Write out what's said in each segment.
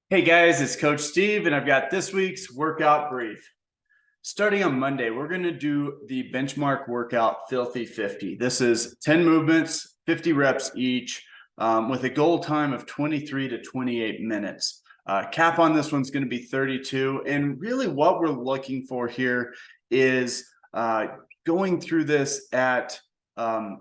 Hey guys, it's Coach Steve, and I've got this week's workout brief. Starting on Monday, we're going to do the benchmark workout Filthy 50. This is 10 movements, 50 reps each, with a goal time of 23 to 28 minutes. Cap on this one's going to be 32. And really what we're looking for here is going through this at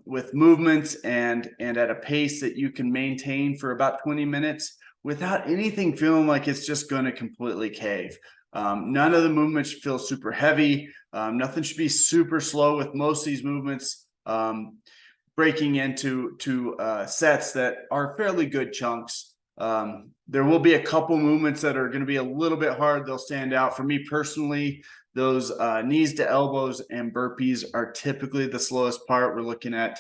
with movements and at a pace that you can maintain for about 20 minutes without anything feeling like it's just going to completely cave. None of the movements feel super heavy. Nothing should be super slow with most of these movements breaking into sets that are fairly good chunks. There will be a couple movements that are going to be a little bit hard. They'll stand out. For me personally, those knees to elbows and burpees are typically the slowest part. We're looking at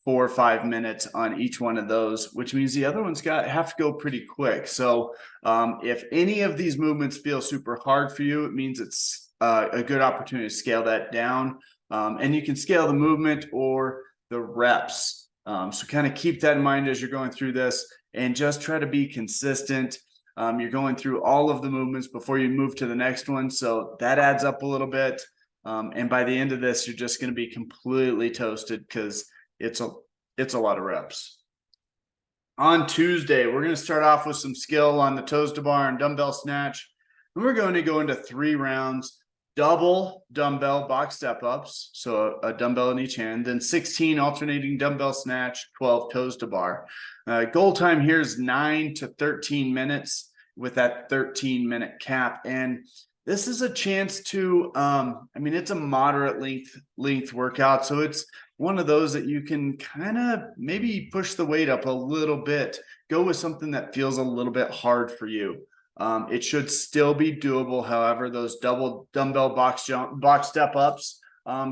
4 or 5 minutes on each one of those, which means the other ones have to go pretty quick. So if any of these movements feel super hard for you, it means it's a good opportunity to scale that down. And you can scale the movement or the reps. So kind of keep that in mind as you're going through this and just try to be consistent. You're going through all of the movements before you move to the next one. So that adds up a little bit. And by the end of this, you're just going to be completely toasted because it's a lot of reps. On Tuesday, we're going to start off with some skill on the toes to bar and dumbbell snatch. And we're going to go into 3 rounds, double dumbbell box step ups, so a dumbbell in each hand, then 16 alternating dumbbell snatch, 12 toes to bar. Goal time here is 9 to 13 minutes with that 13-minute cap. And this is a chance to, it's a moderate length workout. So it's one of those that you can kind of maybe push the weight up a little bit, go with something that feels a little bit hard for you. It should still be doable. However, those double dumbbell box step ups,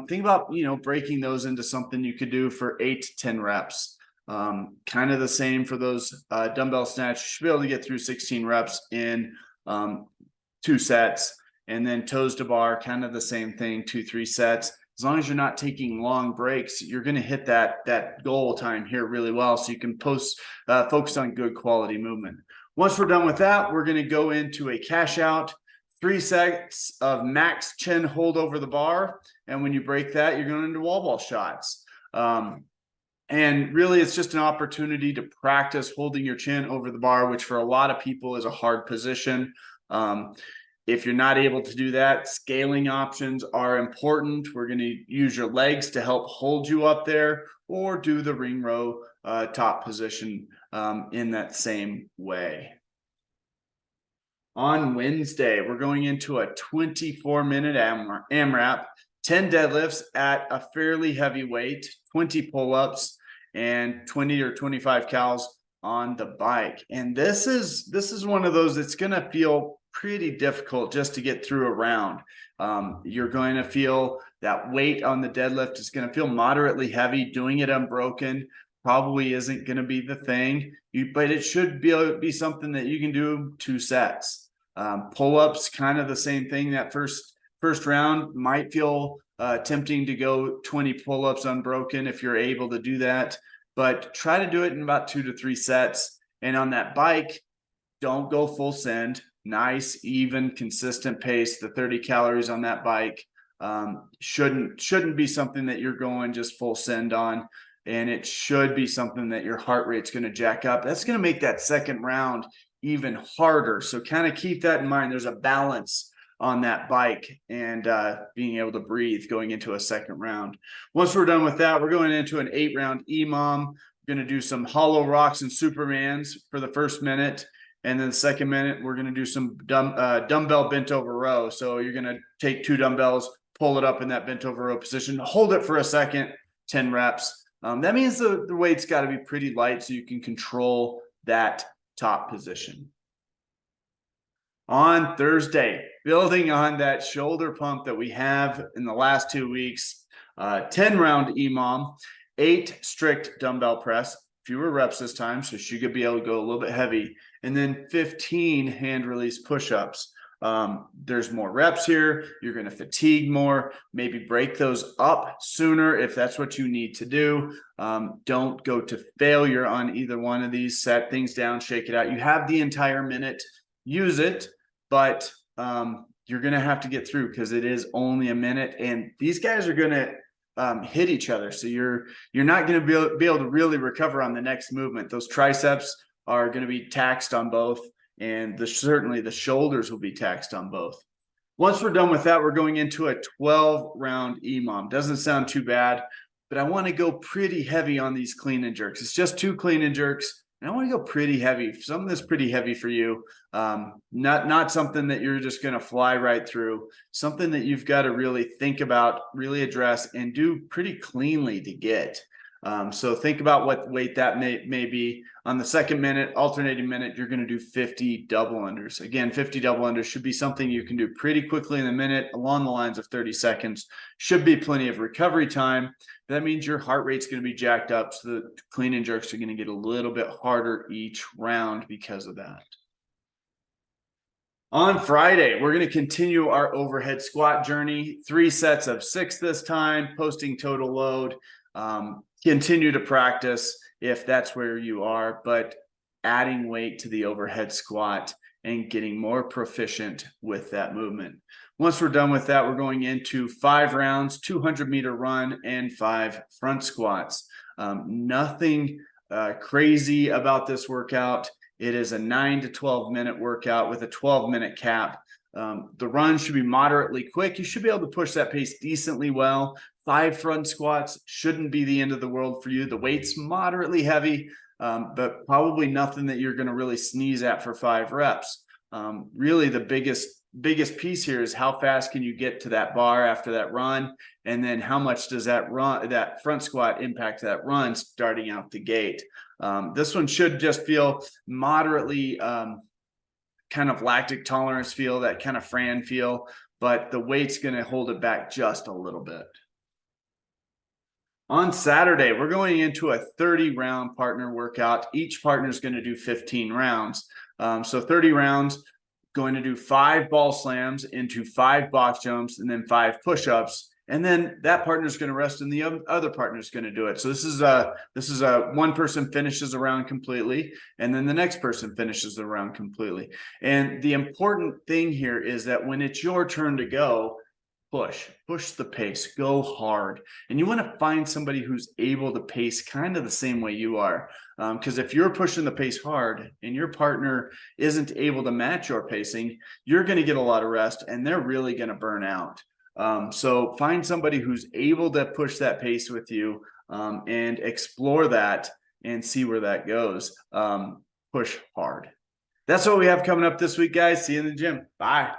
think about, breaking those into something you could do for 8 to 10 reps. Kind of the same for those dumbbell snatch. You should be able to get through 16 reps in 2 sets. And then toes to bar, kind of the same thing, 2-3 sets. As long as you're not taking long breaks, you're going to hit that goal time here really well. So you can focus on good quality movement. Once we're done with that, we're going to go into a cash out, 3 sets of max chin hold over the bar. And when you break that, you're going into wall ball shots. And really, it's just an opportunity to practice holding your chin over the bar, which for a lot of people is a hard position. If you're not able to do that, scaling options are important. We're going to use your legs to help hold you up there, or do the ring row top position in that same way. On Wednesday, we're going into a 24-minute AMRAP, 10 deadlifts at a fairly heavy weight, 20 pull-ups, and 20 or 25 cals on the bike. And this is one of those that's going to feel pretty difficult just to get through a round. You're going to feel that weight on the deadlift is going to feel moderately heavy. Doing it unbroken probably isn't going to be the thing, but it should be something that you can do 2 sets. Pull-ups, kind of the same thing. That first round might feel tempting to go 20 pull-ups unbroken if you're able to do that, but try to do it in about 2 to 3 sets. And on that bike, don't go full send. Nice, even, consistent pace. The 30 calories on that bike shouldn't be something that you're going just full send on. And it should be something that your heart rate's going to jack up. That's going to make that second round even harder. So kind of keep that in mind. There's a balance on that bike and being able to breathe going into a second round. Once we're done with that, we're going into an 8-round EMOM. We're going to do some hollow rocks and Supermans for the first minute. And then the second minute, we're going to do some dumbbell bent over row. So you're going to take 2 dumbbells, pull it up in that bent over row position, hold it for a second, 10 reps. That means the weight's got to be pretty light so you can control that top position. On Thursday, building on that shoulder pump that we have in the last 2 weeks, 10-round EMOM, 8 strict dumbbell press, fewer reps this time, so she could be able to go a little bit heavy, and then 15 hand release push-ups. There's more reps here. You're going to fatigue more. Maybe break those up sooner if that's what you need to do. Don't go to failure on either one of these. Set things down, shake it out. You have the entire minute. use it, but you're going to have to get through because it is only a minute, and these guys are going to hit each other. So you're not going to be able to really recover on the next movement. Those triceps are going to be taxed on both, and certainly the shoulders will be taxed on both. Once we're done with that, we're going into a 12-round EMOM. Doesn't sound too bad, but I want to go pretty heavy on these clean and jerks. It's just 2 clean and jerks, and I want to go pretty heavy. Something that's pretty heavy for you, not something that you're just going to fly right through. Something that you've got to really think about, really address, and do pretty cleanly to get. So think about what weight that may be. On the second minute, alternating minute, you're going to do 50 double unders. Again, 50 double unders should be something you can do pretty quickly in a minute, along the lines of 30 seconds. Should be plenty of recovery time. That means your heart rate's going to be jacked up, so the clean and jerks are going to get a little bit harder each round because of that. On Friday, we're going to continue our overhead squat journey. 3 sets of 6 this time, posting total load. Continue to practice if that's where you are, but adding weight to the overhead squat and getting more proficient with that movement. Once we're done with that, we're going into 5 rounds, 200-meter run, and 5 front squats. Nothing crazy about this workout. It is a 9 to 12-minute workout with a 12-minute cap. The run should be moderately quick. You should be able to push that pace decently well. 5 front squats shouldn't be the end of the world for you. The weight's moderately heavy, but probably nothing that you're going to really sneeze at for 5 reps. Really, the biggest piece here is how fast can you get to that bar after that run, and then how much does that front squat impact that run starting out the gate. This one should just feel moderately kind of lactic tolerance feel, that kind of Fran feel, but the weight's going to hold it back just a little bit. On Saturday, we're going into a 30-round partner workout. Each partner is going to do 15 rounds. So 30 rounds, going to do 5 ball slams into 5 box jumps and then 5 push-ups. And then that partner is going to rest and the other partner is going to do it. So this is a one person finishes a round completely, and then the next person finishes the round completely. And the important thing here is that when it's your turn to go, push the pace, go hard. And you want to find somebody who's able to pace kind of the same way you are. Because if you're pushing the pace hard and your partner isn't able to match your pacing, you're going to get a lot of rest and they're really going to burn out. So find somebody who's able to push that pace with you, and explore that and see where that goes. Push hard. That's what we have coming up this week, guys. See you in the gym. Bye.